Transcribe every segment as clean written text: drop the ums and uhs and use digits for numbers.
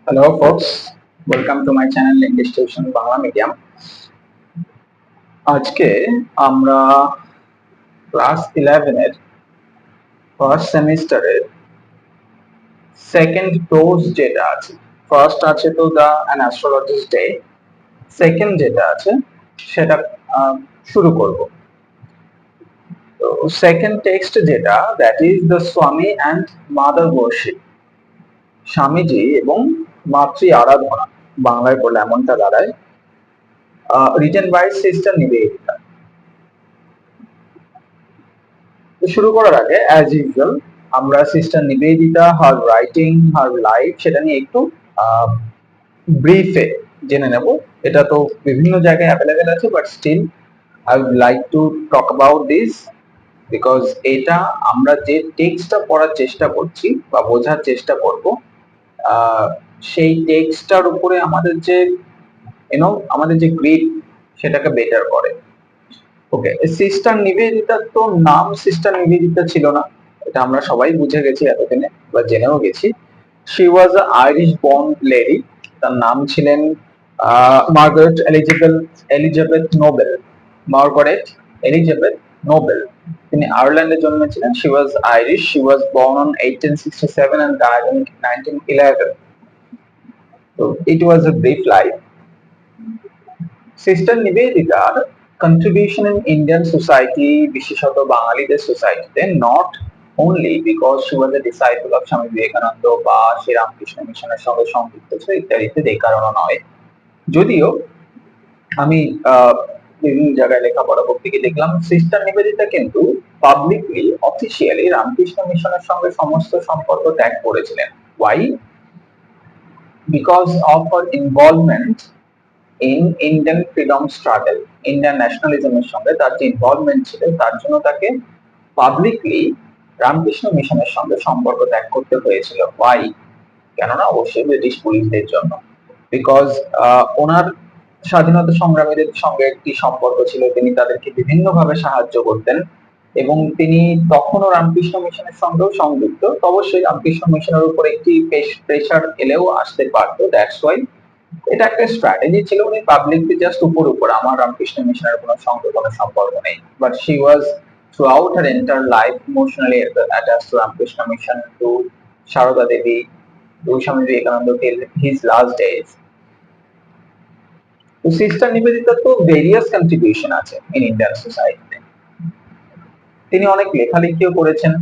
Hello folks, welcome to my channel English Tuition Bangla Medium. আজকে আমরা class 11 এর first সেমিস্টারের সেকেন্ড কোর্স যেটা আছে, ফার্স্ট আছে তো দ্য অ্যান অ্যাস্ট্রোলজিস্ট ডে, সেকেন্ড যেটা আছে সেটা শুরু করব। তো সেকেন্ড টেক্সট যেটা, দ্যাট ইজ দ্য স্বামী অ্যান্ড মাদার ওয়ার্শিপ, স্বামীজি এবং মাতৃ আরাধনা, বাংলায় বলে এমনটা দাঁড়ায়, রিটেন বাই সিস্টার নিবেদিতা। তো শুরু করার আগে অ্যাজ ইউজুয়াল আমরা সিস্টার নিবেদিতা, হার রাইটিং, হার লাইফ, সেটা নিয়ে একটু ব্রিফে জেনে নেব। এটা তো বিভিন্ন জায়গায় অ্যাভেলেবেল আছে, but still I would like to talk about this because এটা আমরা যে টেক্সটটা পড়ার চেষ্টা করছি বা বোঝার চেষ্টা করব, সেই টেক্সটটার উপরে আমাদের যে আমাদের যে গ্রিড সেটাকে বেটার করে। ওকে, সিস্টার নিবেদিতার তো নাম সিস্টার নিবেদিতা ছিল না, এটা আমরা সবাই বুঝে গেছি এতদিনে বা জেনেও গেছি। She was a Irish born lady, তার নাম ছিলেন Margaret Elizabeth Noble. Margaret Elizabeth Noble, তিনি আয়ারল্যান্ডে জন্মেছিলেন। She was Irish, she was born on 1867 and died in 1911. So it was a brief life. Sister নিবেদিতার কন্ট্রিবিউশন ইন ইন্ডিয়ান সোসাইটি, বিশেষত বাঙালিদের সোসাইটিতে, not only because she was a disciple of Swami Vivekananda বা শ্রী রামকৃষ্ণ মিশনের সঙ্গে সম্পৃক্ত ছিল ইত্যাদিতে, এই কারণে নয়। যদিও আমি বিভিন্ন জায়গায় লেখাপড়া করতে গিয়ে দেখলাম সিস্টার নিবেদিতা কিন্তু পাবলিকলি, অফিসিয়ালি রামকৃষ্ণ মিশনের সঙ্গে সমস্ত সম্পর্ক ত্যাগ করেছিলেন। Why? Because of her involvement in Indian freedom struggle, Indian ন্যাশনালিজমের সঙ্গে তার যে ইনভলভমেন্ট ছিল, তার জন্য তাকে পাবলিকলি রামকৃষ্ণ মিশনের সঙ্গে সম্পর্ক ত্যাগ করতে হয়েছিল। ওয়াই? কেননা অবশ্যই ব্রিটিশ পুলিশদের জন্য। বিকজ ওনার স্বাধীনতা সংগ্রামীদের সঙ্গে একটি সম্পর্ক ছিল, তিনি তাদেরকে বিভিন্নভাবে সাহায্য করতেন এবং তিনি তখনও রামকৃষ্ণ মিশনের সঙ্গেও সংযুক্ত। অবশ্যই রামকৃষ্ণ মিশনের উপর একটি প্রেশার এলেও আসতে পারতো, দ্যাটস ওয়াই এটা একটা স্ট্র্যাটেজি ছিল। উনি পাবলিকলি জাস্ট উপর আমার রামকৃষ্ণ মিশনের কোনো সঙ্গে কোনো সম্পর্ক নেই, but she was throughout her entire life emotionally attached to Ramakrishna Mission, to Sharada Devi, to Swami Vivekananda till his last days. তো সিস্টার নিবেদিতার তো ভেরিয়াস কন্ট্রিবিউশন আছে ইন ইন্ডিয়ান সোসাইটিতে। তিনি অনেক লেখালেখিও করেছেন।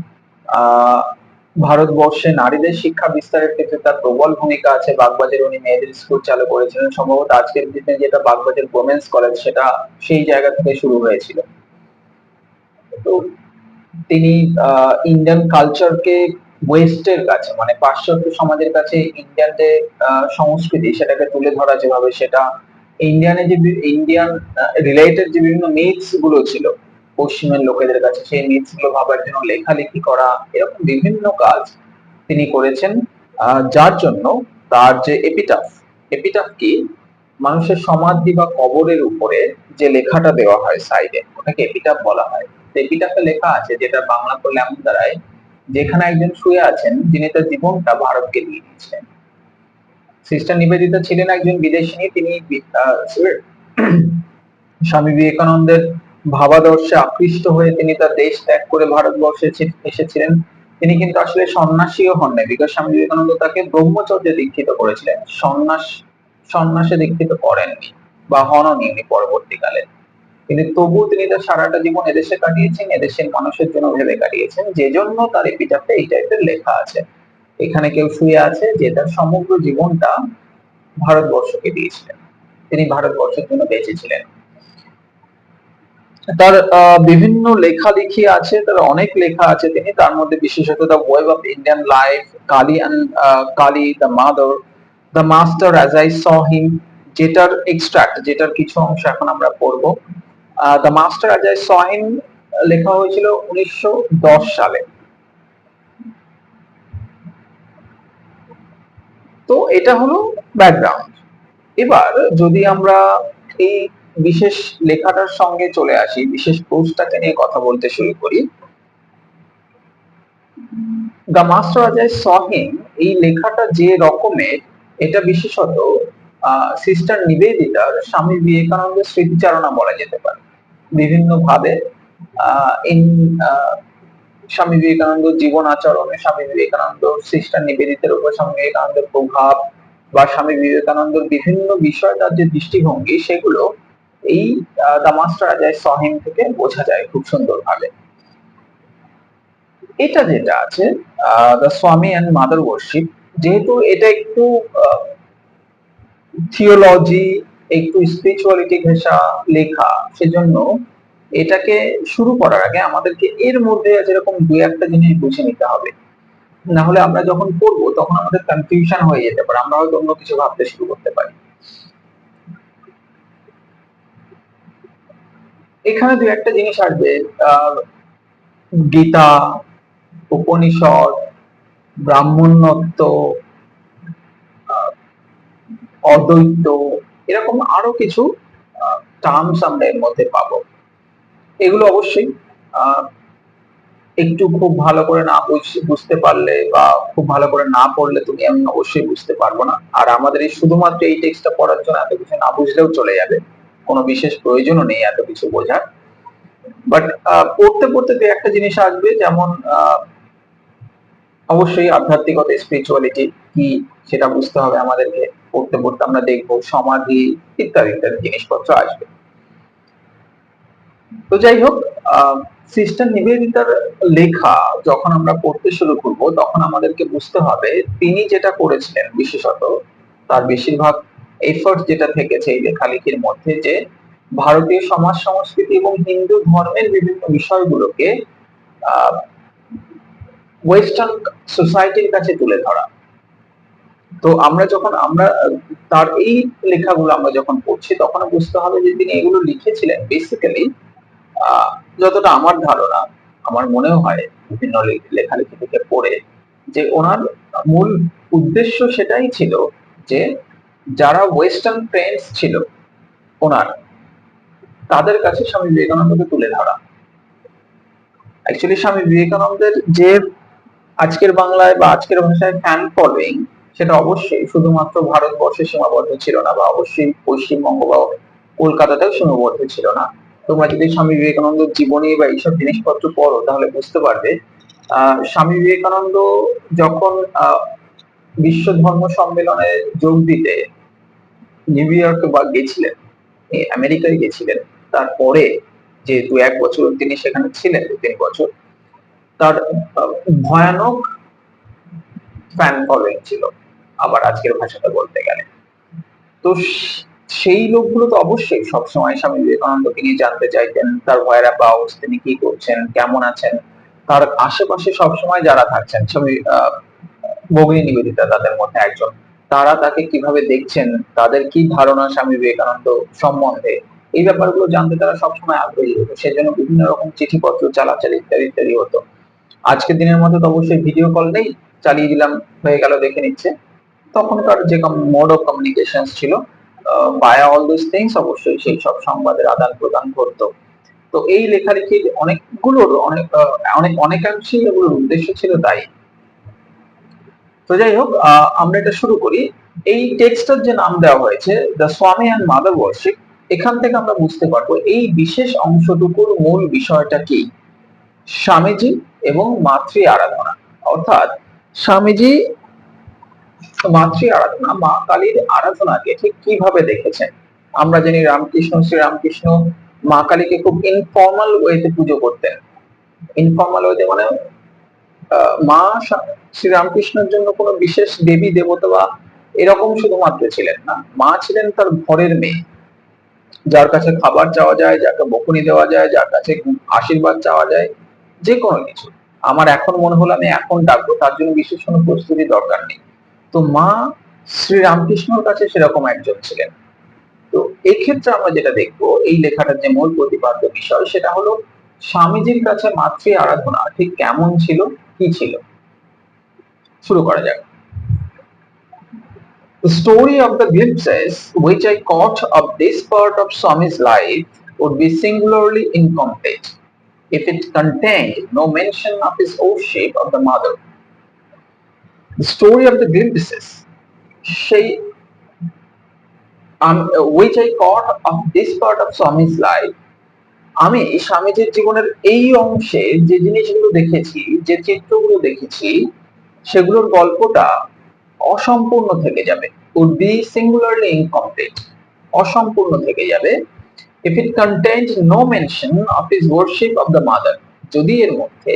ভারতবর্ষে নারীদের শিক্ষা বিস্তারের ক্ষেত্রে তার প্রবল ভূমিকা আছে। বাগবাজারে উনি মেয়েদের স্কুল চালু করেছিলেন, সম্ভবত আজকের দিনে যেটা বাগবাজার ওমেন্স কলেজ, সেটা সেই জায়গা থেকে শুরু হয়েছিল। তো তিনি ইন্ডিয়ান কালচারকে ওয়েস্টের কাছে, মানে পাশ্চাত্য সমাজের কাছে ইন্ডিয়ান যে সংস্কৃতি, সেটাকে তুলে ধরা, যেভাবে সেটা ইন্ডিয়ান রিলেটেড যে বিভিন্ন মিথস গুলো ছিল পশ্চিমের লোকেদের কাছে, সেই মিথস গুলো ভাবার জন্য লেখালেখি করা, এরকম বিভিন্ন কাজ তিনি করেছেন। যার জন্য তার যে এপিটাফ কি, মানুষের সমাধি বা কবরের উপরে যে লেখাটা দেওয়া হয় সাইডে, ওটাকে এপিটাফ বলা হয়। এপিটাফে লেখা আছে, যেটা বাংলা করলে এমন দাঁড়ায়, যেখানে একজন শুয়ে আছেন যিনি তার জীবনটা ভারতকে দিয়ে দিয়েছিলেন। সিস্টার নিবেদিতা ছিলেন একজন বিদেশিনী, তিনি স্বামী বিবেকানন্দের ভাবাদর্শে আকৃষ্ট হয়ে তিনি তার দেশ ত্যাগ করে ভারতবর্ষে এসেছিলেন। তিনি কিন্তু আসলে সন্ন্যাসীও হন নাই, বিকজ স্বামী বিবেকানন্দ তাকে ব্রহ্মচর্যে দীক্ষিত করেছিলেন, সন্ন্যাসে দীক্ষিত করেননি বা হননি উনি পরবর্তীকালে। কিন্তু তবুও তিনি তার সারাটা জীবন এদেশে কাটিয়েছেন, এদেশের মানুষের জন্য ভেবে কাটিয়েছেন, যে জন্য তার এপিটাফে এই টাইপের লেখা আছে। এখানে কেউ শুয়ে আছে যে তার সমগ্র জীবনটা ভারতবর্ষকে দিয়েছিলেন, তিনি ভারতবর্ষের জন্য বেঁচেছিলেন। তার বিভিন্ন লেখালেখি আছে, তার অনেক লেখা আছে তিনি, তার মধ্যে বিশেষত the web of Indian life, Kali the mother, the master as I saw him, যেটার এক্সট্রাক্ট, যেটার কিছু অংশ এখন আমরা পড়বো। The master as I saw him লেখা হয়েছিল 1910 সালে। তো এটা হলো ব্যাকগ্রাউন্ড। এবার যদি আমরা এই বিশেষ লেখাটার সঙ্গে চলে আসি, বিশেষ পোস্টটাকে নিয়ে কথা বলতে শুরু করি। The master as I saw him, এই লেখাটা যে রকমের, এটা বিশেষত সিস্টার নিবেদিতার স্বামী বিবেকানন্দের স্মৃতিচারণা বলা যেতে পারে। বিভিন্ন ভাবে স্বামী বিবেকানন্দ জীবন আচরণে স্বামী বিবেকানন্দ সিস্টার নিবেদিতার উপর স্বামী বিবেকানন্দের প্রভাব বা স্বামী বিবেকানন্দের বিভিন্ন বিষয় তার যে দৃষ্টিভঙ্গি সেগুলো এই the master as I saw him থেকে বোঝা যায় খুব সুন্দরভাবে। এটা যেটা আছে দ্য স্বামী অ্যান্ড মাদার ওয়ার্শিপ, যেহেতু এটা একটু থিওলজি একটু স্পিরিচুয়ালিটি ঘেঁষা লেখা, সেজন্য এটাকে শুরু করার আগে আমাদেরকে এর মধ্যে যেরকম দু একটা জিনিস বুঝে নিতে হবে, না হলে আমরা যখন পড়বো তখন আমাদের কনফিউশন হয়ে যেতে পারে, আমরা হয়তো অন্য কিছু ভাবতে শুরু করতে পারি। এখানে দু একটা জিনিস আসবে, গীতা, উপনিষদ, ব্রাহ্মণ্যত্ব, অদ্বৈত, এরকম আরো কিছু টার্মস আমরা এর মধ্যে পাবো। এগুলো অবশ্যই একটু খুব ভালো করে না বুঝতে পারলে বা খুব ভালো করে না পড়লে তুমি আমি অবশ্যই বুঝতে পারবো না। আর আমাদের এই শুধুমাত্র এই টেক্সটটা পড়ার জন্য এত কিছু না বুঝলেও চলে যাবে, কোনো বিশেষ প্রয়োজনও নেই এত কিছু বোঝার। বাট পড়তে পড়তে দু একটা জিনিস আসবে, যেমন অবশ্যই আধ্যাত্মিকতা স্পিরিচুয়ালিটি কি সেটা বুঝতে হবে আমাদেরকে, পড়তে পড়তে আমরা দেখবো সমাধি ইত্যাদি ইত্যাদি জিনিসপত্র আসবে। তো যাই হোক, সিস্টার নিবেদিতার লেখা যখন আমরা পড়তে শুরু করব তখন আমাদেরকে বুঝতে হবে তিনি যেটা করেছিলেন, বিশেষত তার বেশিরভাগ এফোর্ট যেটা থেকেছে এই লেখালেখির মধ্যে, যে ভারতীয় সমাজ সংস্কৃতি এবং হিন্দু ধর্মের বিভিন্ন বিষয়গুলোকে ওয়েস্টার্ন সোসাইটির কাছে তুলে ধরা। তো আমরা তার এই লেখাগুলো আমরা যখন পড়ছি তখন বুঝতে হবে যে তিনি এগুলো লিখেছিলেন বেসিক্যালি, যতটা আমার ধারণা, আমার মনেও হয় বিভিন্ন লেখালেখি থেকে পড়ে, যে ওনার মূল উদ্দেশ্য সেটাই ছিল যে যারা ওয়েস্টার্ন ফ্রেন্ডস ছিল ওনার, তাদের কাছে স্বামী বিবেকানন্দকে তুলে ধরা। অ্যাকচুয়ালি স্বামী বিবেকানন্দের যে আজকের বাংলায় বা আজকের ভাষায় ফ্যান ফলোইং, সেটা অবশ্যই শুধুমাত্র ভারতবর্ষে সীমাবদ্ধ ছিল না, বা অবশ্যই পশ্চিমবঙ্গ বা কলকাতাতেও সীমাবদ্ধ ছিল না। তোমরা যদি স্বামী বিবেকানন্দের জীবনী বা এইসব জিনিসপত্র পড়ো তাহলে বুঝতে পারবে স্বামী বিবেকানন্দ যখন বিশ্ব ধর্ম সম্মেলনে যোগ দিতে নিউ ইয়র্ক বা গেছিলেন, আমেরিকায় গেছিলেন, তারপরে যেহেতু 1 বছর তিনি সেখানে ছিলেন, 2-3 বছর, তার ভয়ানক ফ্যান ফলোইং ছিল, আবার আজকের ভাষাতে বলতে গেলে। তো সেই লোকগুলো তো অবশ্যই সবসময় স্বামী বিবেকানন্দকে নিয়ে জানতে চাইতেন, তার whereabouts, তিনি কি করছেন, কেমন আছেন, তার আশেপাশে সবসময় যারা থাকছেন, স্বামী ভগিনী নিবেদিতা তাদের মধ্যে একজন, তারা তাকে কিভাবে দেখছেন, তাদের কি ধারণা স্বামী বিবেকানন্দ সম্বন্ধে, এই ব্যাপারগুলো জানতে তারা সবসময় আগ্রহী হতো। সেজন্য বিভিন্ন রকম চিঠিপত্র চালাচালি ইত্যাদি ইত্যাদি হতো। আজকের দিনের মধ্যে তো অবশ্যই ভিডিও কল নেই, চালিয়ে দিলাম হয়ে গেল, দেখে নিচ্ছে। তখনকার যে মোড অফ কমিউনিকেশন ছিল বায়া অল দিস থিংস, অবশ্যই সেই সব সংবাদের আদান প্রদান করতো। তো এই লেখালেখির অনেকগুলোর অনেকাংশেই এগুলোর উদ্দেশ্য ছিল তাই। তো যাই হোক, আমরা এটা শুরু করি। এই টেক্সটার যে নাম দেওয়া হয়েছে দ্য স্বামী অ্যান্ড মাদার ওয়ার্শিপ, এখান থেকে আমরা বুঝতে পারবো এই বিশেষ অংশটুকুর মূল বিষয়টা কি। স্বামীজি এবং মাতৃ আরাধনা, অর্থাৎ স্বামীজি মাতৃ আরাধনা, মা কালীর আরাধনাকে ঠিক কিভাবে দেখেছেন। আমরা জানি শ্রীরামকৃষ্ণ মা কালীকে খুব ইনফর্মাল ওয়েতে পুজো করতেন। ইনফর্মাল ওয়েতে মানে মা শ্রীরামকৃষ্ণের জন্য কোনো বিশেষ দেবী দেবতা বা এরকম শুধুমাত্র ছিলেন না, মা ছিলেন তার ঘরের মেয়ে, যার কাছে খাবার চাওয়া যায়, যাকে বকুনি দেওয়া যায়, যার কাছে আশীর্বাদ চাওয়া যায়, যে কোনো কিছু। আমার এখন মনে হলো আমি এখন ডাকবো, তার জন্য বিশেষ কোনো প্রস্তুতি দরকার নেই। তো মা শ্রীরামকৃষ্ণর কাছে সেরকম একজন ছিলেন। তো এক্ষেত্রে আমরা যেটা দেখবো এই লেখাটার যে মূল প্রতিপাদ্য বিষয় সেটা হলো স্বামীজির কাছে মাতৃ আরাধনা ঠিক কেমন ছিল, কি ছিল। শুরু করা যাক। The story of the glimpses which I caught of this part of Swami's life would be singularly incomplete if it contained no mention of his worship of the mother. The story of the glimpses, সেই which I caught of this part of Swami's life, আমি স্বামীজির জীবনের এই অংশে যে জিনিসগুলো দেখেছি, যে চিত্রগুলো দেখেছি, সেগুলোর গল্পটা অসম্পূর্ণ থেকে যাবে, would be singularly incomplete, অসম্পূর্ণ থেকে যাবে, if it contained no mention of his worship of the mother, যদি এর মধ্যে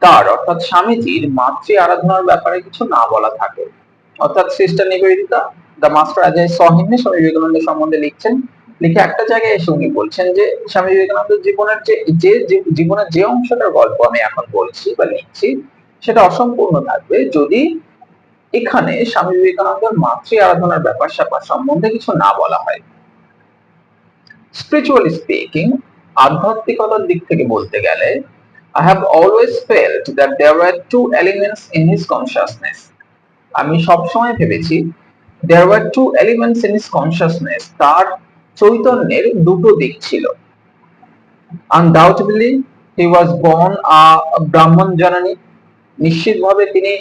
তার অর্থাৎ স্বামীজির মাতৃ আরাধনার ব্যাপারে কিছু না বলা থাকে। অর্থাৎ sister Nivedita, the master as I saw him, Swami Vivekananda সম্বন্ধে লিখছেন, লিখে একটা জায়গায় এসে উনি বলছেন যে স্বামী বিবেকানন্দের জীবনের জীবনের যে অংশটার গল্প আমি এখন বলছি বা লিখছি, সেটা অসম্পূর্ণ থাকবে যদি এখানে স্বামী বিবেকানন্দের মাতৃ আরাধনার ব্যাপার স্যাপার সম্বন্ধে কিছু না বলা হয়। স্পিরিচুয়ালি স্পিকিং, আধ্যাত্মিকতার দিক থেকে বলতে গেলে, I have always felt that there were two elements in his consciousness. আমি সবসময় ভেবেছি there were two elements in his consciousness, তার চৈতন্যের দুটো দিক ছিল। Undoubtedly he was born a Brahman জননী, নিশ্চিতভাবে তিনি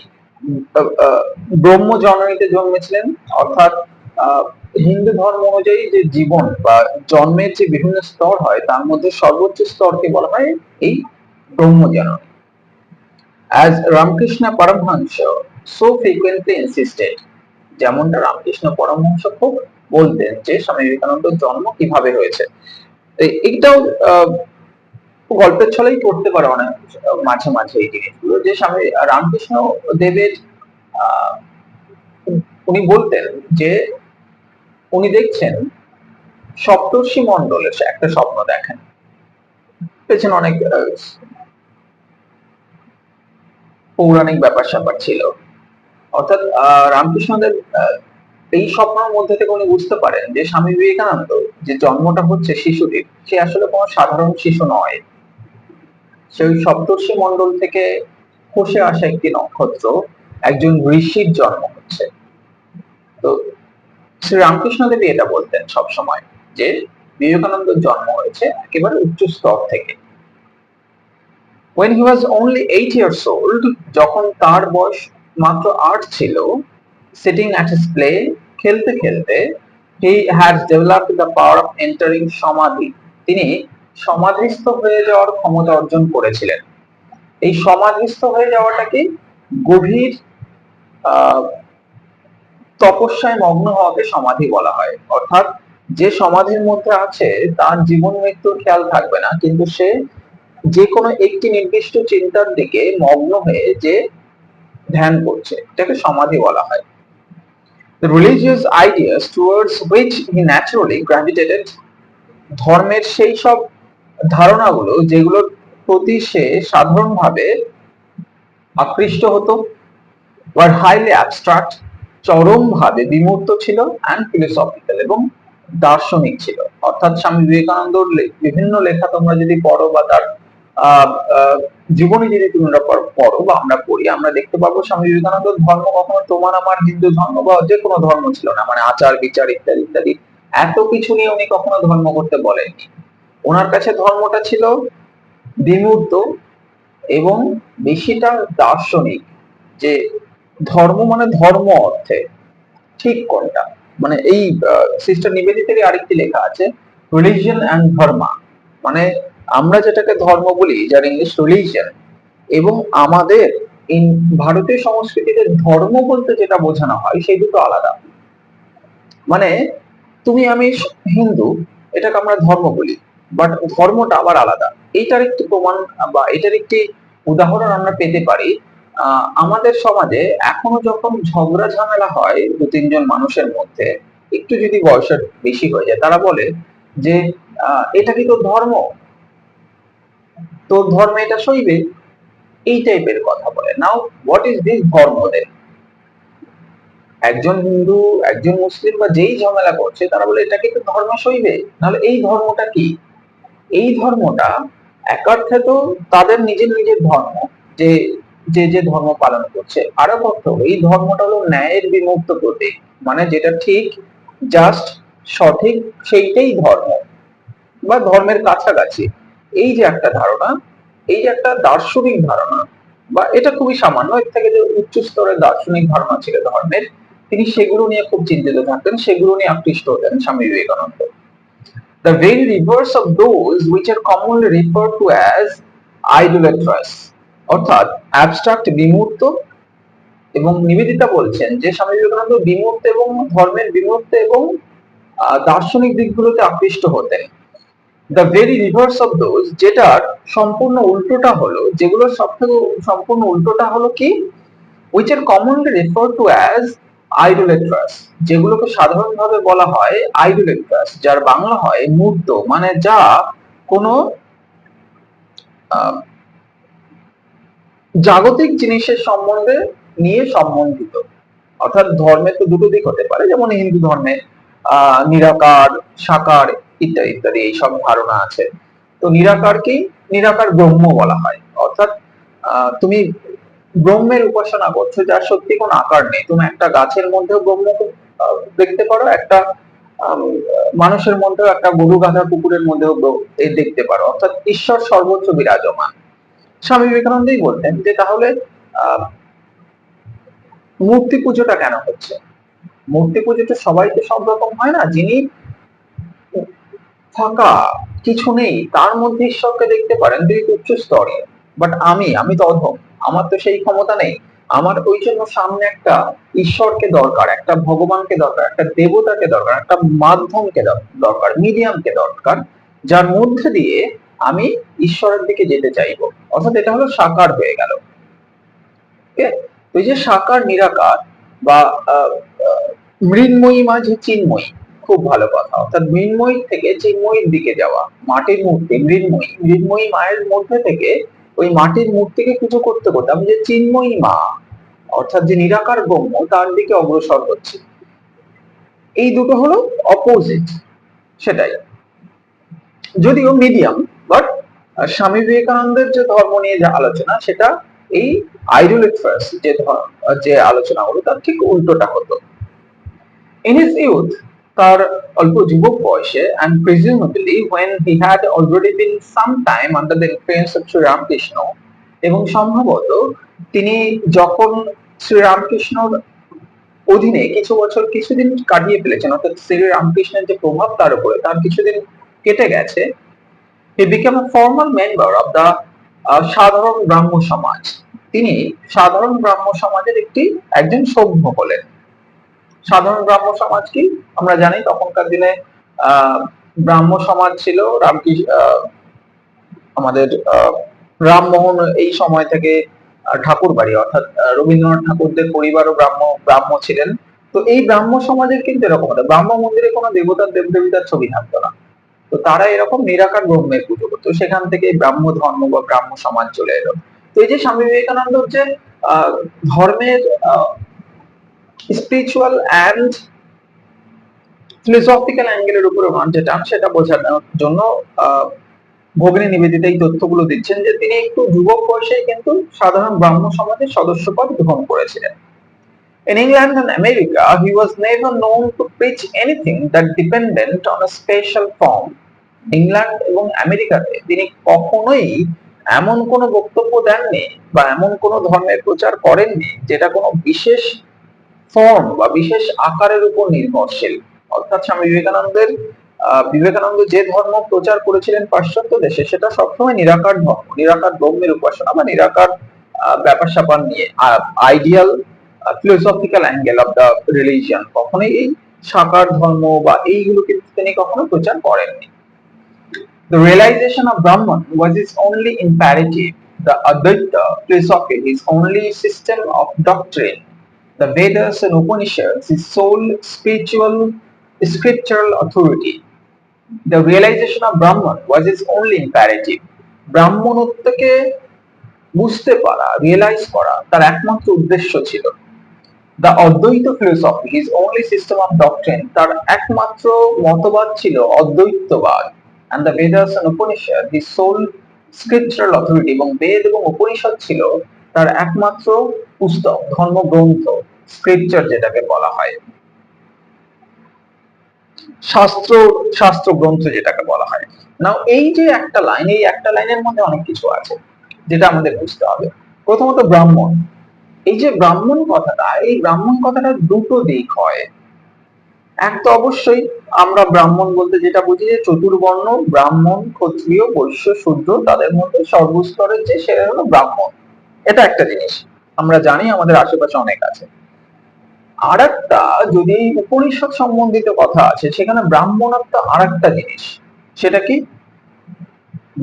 ব্রহ্ম জননীতে জন্মেছিলেন, অর্থাৎ হিন্দু ধর্ম অনুযায়ী যে জীবন বা জন্মের যে বিভিন্ন স্তর হয় তার মধ্যে সর্বোচ্চ স্তরকে বলা হয় এই ব্রহ্ম জননী। As Ramakrishna Paramhansa so frequently insisted, যেমনটা রামকৃষ্ণ পরমহংস খুব বলতেন যে স্বামী বিবেকানন্দের জন্ম কিভাবে হয়েছে। এইটাও গল্পের ছলেই পড়তে পারে অনেক মাঝে মাঝে এই জিনিসগুলো, যে স্বামী রামকৃষ্ণ দেবের উনি বলতেন যে উনি দেখছেন সপ্তর্ষি মণ্ডলের একটা স্বপ্ন দেখেন, পেছনে অনেক পৌরাণিক ব্যাপার স্যাপার ছিল। অর্থাৎ রামকৃষ্ণদেব এই স্বপ্নের মধ্যে থেকে উনি বুঝতে পারেন যে স্বামী বিবেকানন্দ যে জন্মটা হচ্ছে শিশুটির, সে আসলে কোনো সাধারণ শিশু নয়, সেই সপ্তর্ষি মণ্ডল থেকে খসে আসা একটি নক্ষত্র, একজন ঋষির জন্ম হচ্ছে। তো শ্রী রামকৃষ্ণ দেবী এটা বলতেন সবসময় যে বিবেকানন্দের জন্ম হয়েছে একেবারে উচ্চ স্তর থেকে। When he was only 8 years old, যখন তার বয়স মাত্র 8 ছিল, sitting at his play, খেলতে খেলতে, he had developed the power of entering samadhi, তিনি সমাধিস্থ হয়ে যাওয়ার ক্ষমতা অর্জন করেছিলেন। এই সমাধিস্থ হয়ে যাওয়াটাকে গভীর তপস্যায় মগ্ন হওয়াকে সমাধি বলা হয়। অর্থাৎ যে সমাধির মধ্যে আছে তার জীবন মৃত্যুর খেয়াল থাকবে না, কিন্তু সে যে কোনো একটি নির্দিষ্ট চিন্তার দিকে মগ্ন হয়ে যে ধ্যান করছে, এটাকে সমাধি বলা হয়। The religious ideas towards which he naturally gravitated, ধর্মের সেই সব ধারণাগুলো যেগুলোর প্রতি সে সাধারণভাবে আকৃষ্ট হতো, were highly abstract, চরমভাবে বিমূর্ত ছিল, and philosophical, এবং দার্শনিক ছিল। অর্থাৎ স্বামী বিবেকানন্দর বিভিন্ন লেখা তোমরা যদি পড়ো বা তার জীবনী যদি তোমরা পড়ো বা আমরা পড়ি, আমরা দেখতে পাবো স্বামী বিবেকানন্দের ধর্ম কখনো তোমার আমার হিন্দু ধর্ম বা যে কোনো ধর্ম ছিল না, মানে আচার বিচার ইত্যাদি ইত্যাদি এত কিছু নিয়ে উনি কখনো ধর্ম করতে বলেননি। ওনার কাছে ধর্মটা ছিল বিমূর্ত এবং বেশিটা দার্শনিক, যে ধর্ম মানে ধর্ম অর্থে ঠিক কোনটা, মানে এই সিস্টার নিবেদিতারই আরেকটি লেখা আছে রিলিজিয়ন অ্যান্ড ধর্মা, মানে আমরা যেটাকে ধর্ম বলি, যার ইংলিশ রিলিজিয়ন, এবং আমাদের ভারতীয় সংস্কৃতিতে ধর্ম বলতে যেটা বোঝানো হয় সেই দুটো আলাদা। মানে তুমি আমি হিন্দু, এটাকে আমরা ধর্ম বলি, বাট ধর্মটা আবার আলাদা। এইটার একটি প্রমাণ বা এটার একটি উদাহরণ আমরা পেতে পারি আমাদের সমাজে এখনো যখন ঝগড়া ঝামেলা হয় দু তিনজন মানুষের মধ্যে, একটু যদি বয়সের বেশি হয়ে যায়, তারা বলে যে এটা কি তোর ধর্ম, তোর ধর্মে এটা সইবে, এই টাইপের কথা বলে। নাও হোয়াট ইজ দিস ধর্ম দেন? একজন হিন্দু একজন মুসলিম বা যেই ঝামেলা করছে তারা বলে এটা কি তোর ধর্ম সইবে, নাহলে এই ধর্মটা কি? এই ধর্মটা এক অর্থে তো তাদের নিজের নিজের ধর্ম, যে যে যে ধর্ম পালন করছে, আরো অর্থ এই ধর্মটা হলো ন্যায়ের বিমুক্ত প্রতীক, মানে যেটা ঠিক জাস্ট সঠিক সেইটাই ধর্ম বা ধর্মের কাছাকাছি। এই যে একটা ধারণা, এই যে একটা দার্শনিক ধারণা, বা এটা খুবই সামান্য, এর থেকে যে উচ্চ স্তরের দার্শনিক ধারণা ছিল ধর্মের, তিনি সেগুলো নিয়ে খুব চিন্তিত থাকতেন, সেগুলো নিয়ে আকৃষ্ট হতেন Swami Vivekananda. The very reverse of those which are commonly referred to as idolatrous, অর্থাৎ abstract বিমূর্ত। এবং নিবেদিতা বলছেন যে স্বামী বিবেকানন্দ বিমূর্ত এবং ধর্মের বিমূর্ত এবং দার্শনিক দিকগুলোতে আকৃষ্ট হতেন। The very reverse of those, যেটার সম্পূর্ণ উল্টোটা হলো, যেগুলোর সবথেকে সম্পূর্ণ উল্টোটা হলো কি, which are commonly referred to as idolatrous, যেগুলোকে সাধারণভাবে বলা হয় idolatrous, যার বাংলা হয় মূর্ত, মানে যা কোনো জাগতিক জিনিসের সম্বন্ধে নিয়ে সম্বন্ধিত। অর্থাৎ ধর্মের তো দুটো দিক হতে পারে, যেমন হিন্দু ধর্মে নিরাকার, সাকার ইত্যাদি ইত্যাদি এইসব ধারণা আছে। তো নিরাকারকেই নিরাকার ব্রহ্ম বলা হয়, অর্থাৎ তুমি ব্রহ্মের উপাসনা করছো যার সত্যি কোনো আকার নেই। তুমি একটা গাছের মধ্যেও ব্রহ্ম দেখতে পারো, একটা মানুষের মধ্যেও, একটা গরু গাধা কুকুরের মধ্যেও দেখতে পারো, অর্থাৎ ঈশ্বর সর্বোচ্চ বিরাজমান। স্বামী বিবেকানন্দই বলতেন যে তাহলে মূর্তি পুজোটা কেন হচ্ছে? মূর্তি পুজোটা সবাই তো সব রকম হয় না। যিনি ফাঁকা, কিছু নেই, তার মধ্যে ঈশ্বরকে দেখতে পারেন, তিনি উচ্চ স্তরে। বাট আমি তো অধম, আমার তো সেই ক্ষমতা নেই। আমার ওই জন্য সামনে একটা ঈশ্বরকে দরকার, একটা ভগবানকে দরকার, একটা দেবতাকে দরকার, একটা মাধ্যমকে দরকার, মিডিয়ামকে দরকার, যার মধ্যে দিয়ে আমি ঈশ্বরের দিকে যেতে চাইবো। অর্থাৎ এটা হলো সাকার হয়ে গেল। ওই যে সাকার নিরাকার বা মৃন্ময়ী মাঝে চিন্ময়ী, খুব ভালো কথা। অর্থাৎ মৃন্ময়ী থেকে চিন্ময়ীর দিকে যাওয়া, মাটির মূর্তি মৃন্ময়ী, মৃন্ময়ী মায়ের মধ্যে থেকে ওই মাটির মূর্তিকে পুজো করতে করতে আমি যে চিন্ময়ী মা, অর্থাৎ যে নিরাকার ব্রহ্ম, তার দিকে অগ্রসর হচ্ছে। এই দুটো হলো অপোজিট, সেটাই, যদিও মিডিয়াম। বাট স্বামী বিবেকানন্দের যে ধর্ম নিয়ে যে আলোচনা, সেটা এই আইডোলেট্রাস যে আলোচনা হলো তার ঠিক উল্টোটা হতো। In his youth, তার অল্প যুবক বয়সে, and presumably when he had already been some time under the influence of Sri Ramakrishna, এবং সম্ভবত তিনি যখন শ্রী রামকৃষ্ণর অধীনে কিছু বছর কিছুদিন কাটিয়ে ফেলেছেন, অর্থাৎ শ্রী রামকৃষ্ণের যে প্রভাব তার উপরে তার কিছুদিন কেটে গেছে, he became a formal member of the সাধারণ ব্রাহ্ম সমাজ। তিনি সাধারণ ব্রাহ্ম সমাজের একজন সভ্য হলেন। সাধারণ ব্রাহ্ম সমাজ কি আমরা জানি, তখনকার দিনে ব্রাহ্ম সমাজ ছিল রামকৃষ্ণ, আমাদের রামমোহন এই সময় থেকে ঠাকুর বাড়ি, অর্থাৎ রবীন্দ্রনাথ ঠাকুরদের পরিবারও ব্রাহ্ম ছিলেন। তো এই ব্রাহ্ম সমাজের কিন্তু এরকম হতো, ব্রাহ্ম মন্দিরে কোনো দেবতার দেবদেবীতার ছবি থাকতো না। তো তারা এরকম নিরাকার ব্রহ্মের পুজো করতো, সেখান থেকে ব্রাহ্ম ধর্ম বা ব্রাহ্ম সমাজ চলে এলো। তো এই যে স্বামী বিবেকানন্দ যে ধর্মের স্পিরিচুয়াল অ্যান্ড ফিলোসফিক্যাল অ্যাঙ্গেলের উপরে ওনার যে টান, সেটা বোঝানোর জন্য ভগিনী নিবেদিতা এই তথ্যগুলো দিচ্ছেন যে তিনি একটু যুবক বয়সে কিন্তু সাধারণ ব্রাহ্ম সমাজের সদস্যপদ গ্রহণ করেছিলেন। In England and America, he was never known to preach anything that depended on a special form. England এবং আমেরিকাতে তিনি কখনোই এমন কোনো বক্তব্য দেননি বা এমন কোনো ধর্মের প্রচার করেননি যেটা কোনো বিশেষ ফর্ম বা বিশেষ আকারের উপর নির্ভরশীল। অর্থাৎ স্বামী বিবেকানন্দ যে ধর্ম প্রচার করেছিলেন পাশ্চাত্য দেশে, সেটা সবসময় নিরাকার ধর্ম, নিরাকার ব্রহ্মের উপাসনা বা নিরাকার ব্যাপার স্যাপার নিয়ে, ideal philosophical angle of the religion. কখনোই এই সাকার ধর্ম বা এইগুলো কিন্তু তিনি কখনো প্রচার করেননি। The realization of Brahman was his only imperative. The Advaita philosophy, his only system of doctrine. The Vedas and Upanishads, his sole spiritual scriptural authority. The realization of Brahman was his only imperative. ব্রাহ্মণত্বকে বুঝতে পারা, realise করা তার একমাত্র উদ্দেশ্য ছিল। The Advaita philosophy, his only system of doctrine, তার একমাত্র মতবাদ ছিল অদ্বৈতবাদ। And the Vedas and Upanishads, his sole scriptural authority, এবং বেদ এবং উপনিষদ ছিল তার একমাত্র পুস্তক, ধর্মগ্রন্থ, স্ক্রিপচার যেটাকে বলা হয়, শাস্ত্র গ্রন্থ যেটাকে বলা হয়। নাও এই যে একটা লাইন, এই একটা লাইনের মধ্যে অনেক কিছু আছে যেটা আমাদের বুঝতে হবে। প্রথমত ব্রাহ্মণ, এই যে ব্রাহ্মণ কথাটা, এই ব্রাহ্মণ কথাটা দুটো দিক হয়। এক তো অবশ্যই আমরা ব্রাহ্মণ বলতে যেটা বুঝি যে চতুর্বর্ণ, ব্রাহ্মণ, ক্ষত্রিয়, বৈশ্য, শূদ্র, তাদের মধ্যে সর্বস্তরের যে সেটা হলো ব্রাহ্মণ। এটা একটা জিনিস আমরা জানি, আমাদের আশেপাশে অনেক আছে। আর একটা যদি উপনিষদ সম্বন্ধিত কথা আছে, সেখানে ব্রাহ্মণত্ব আর একটা জিনিস। সেটা কি?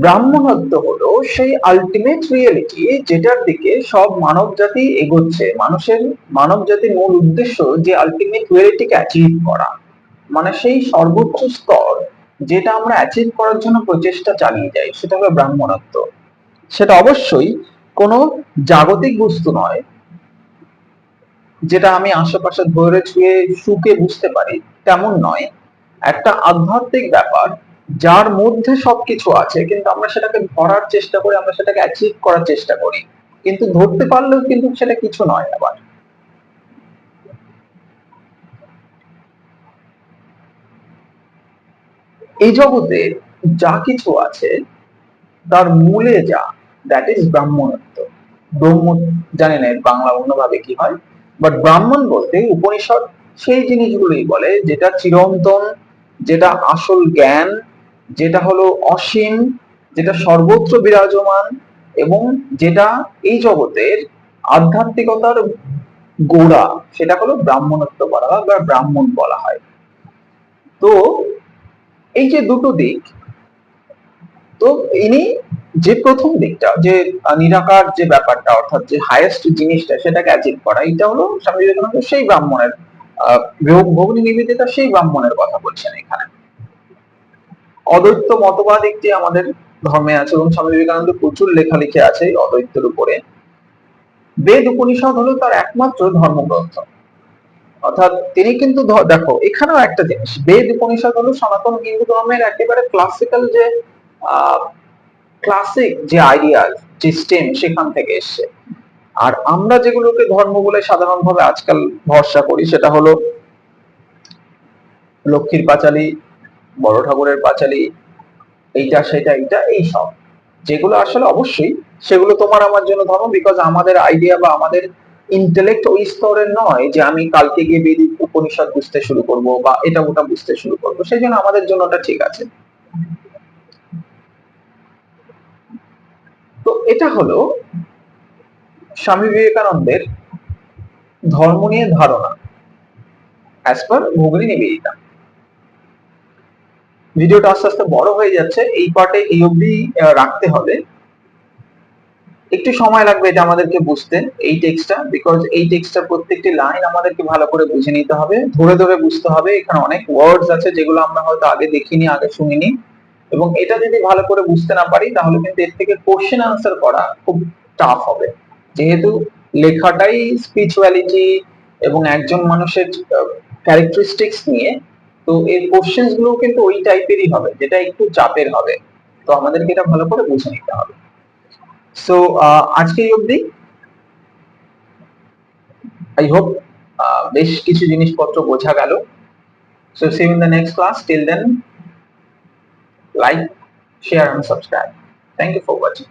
ব্রাহ্মণত্ব হলো সেই আলটিমেট রিয়েলিটি যেটার দিকে সব মানব জাতি এগোচ্ছে। মানব জাতির মূল উদ্দেশ্য যে আলটিমেট রিয়েলিটিকে অ্যাচিভ করা, মানে সেই সর্বোচ্চ স্তর যেটা আমরা অ্যাচিভ করার জন্য প্রচেষ্টা চালিয়ে যাই, সেটা হলো ব্রাহ্মণত্ব। সেটা অবশ্যই কোনো জাগতিক বস্তু নয়, যেটা আমি আশেপাশে ধরে ছুঁয়ে সুখে বুঝতে পারি, তেমন নয়। একটা আধ্যাত্মিক ব্যাপার যার মধ্যে সবকিছু আছে, কিন্তু আমরা সেটাকে ধরার চেষ্টা করি, আমরা সেটাকে অ্যাচিভ করার চেষ্টা করি, কিন্তু ধরতে পারলেও কিন্তু সেটা কিছু নয়। আবার এই জগতে যা কিছু আছে তার মূলে যা, দ্যাট ইজ ব্রাহ্মণত্ব। ব্রহ্ম জানি না এর বাংলা অন্যভাবে কি হয়, বাট ব্রাহ্মণ বলতে উপনিষদ সেই জিনিসগুলোই বলে যেটা চিরন্তন, যেটা আসল জ্ঞান, যেটা হলো অসীম, যেটা সর্বত্র বিরাজমান, এবং যেটা এই জগতের আধ্যাত্মিকতার গোড়া, সেটা হলো ব্রাহ্মণত্ব বলা হয় বা ব্রাহ্মণ বলা হয়। তো এই যে দুটো দিক, তো ইনি যে প্রথম দিকটা যে নিরাকার যে ব্যাপারটা, অর্থাৎ যে হাইয়েস্ট জিনিসটা সেটাকে অ্যাচিভ করা, এটা হলো স্বামী বিবেকানন্দ সেই ব্রাহ্মণের ভগিনী নিবেদিতা সেই ব্রাহ্মণের কথা বলছেন এখানে। অদ্বৈত মতবাদ একটি আমাদের ধর্মে আছে এবং স্বামী বিবেকানন্দ প্রচুর লেখালেখি আছে অদ্বৈতের উপরে। বেদ উপনিষদ হলো তার একমাত্র ধর্মগ্রন্থ। অর্থাৎ তিনি কিন্তু দেখো এখানেও একটা জিনিস, বেদ উপনিষদ হলো সনাতন হিন্দু ধর্মের একেবারে ক্লাসিক্যাল যে ক্লাসিক যে আইডিয়া সিস্টেম সেখান থেকে এসছে। আর আমরা যেগুলোকে ধর্ম বলে সাধারণভাবে আজকাল ভরসা করি, সেটা হলো লক্ষ্মীর পাঁচালী, বড় ঠাকুরের পাঁচালী, এইটা সেটা এইটা এই সব, যেগুলো আসলে অবশ্যই সেগুলো তোমার আমার জন্য ধর্ম, বিকজ আমাদের আইডিয়া বা আমাদের ইন্টেলেক্ট ওই স্তরের নয় যে আমি কালকে গিয়ে বেদিক উপনিষদ বুঝতে শুরু করব বা এটা ওটা বুঝতে শুরু করবো, সেই জন্য আমাদের জন্য ওটা ঠিক আছে। তো এটা হলো স্বামী বিবেকানন্দের ধর্ম নিয়ে ধারণা অ্যাজ পার ভগিনী নিবেদিতা। ভিডিওটা আস্তে আস্তে বড় হয়ে যাচ্ছে, এই পার্টে এই অবধি রাখতে হবে। একটু সময় লাগবে এটা আমাদেরকে বুঝতে, এই টেক্সটটা, বিকজ এই টেক্সটটার প্রত্যেকটি লাইন আমাদেরকে ভালো করে বুঝে নিতে হবে, ধরে ধরে বুঝতে হবে। এখানে অনেক ওয়ার্ডস আছে যেগুলো আমরা হয়তো আগে দেখিনি, আগে শুনিনি, এবং এটা যদি ভালো করে বুঝতে না পারি তাহলে কিন্তু এর থেকে কোশ্চেন আনসার করা খুব টাফ হবে। যেহেতু লেখাটাই স্পিরিচুয়ালিটি এবং একজন মানুষের ক্যারেক্টারিস্টিক্স নিয়ে, তো এর কোশ্চেন্স গুলো কিন্তু ওই টাইপেরই হবে, যেটা একটু চাপের হবে। তো আমাদেরকে এটা ভালো করে বুঝে নিতে হবে। সো আজকে এই অবধি। আই হোপ বেশ কিছু জিনিসপত্র বোঝা গেল। So see you in the next class. Till then, like, share and subscribe. Thank you for watching.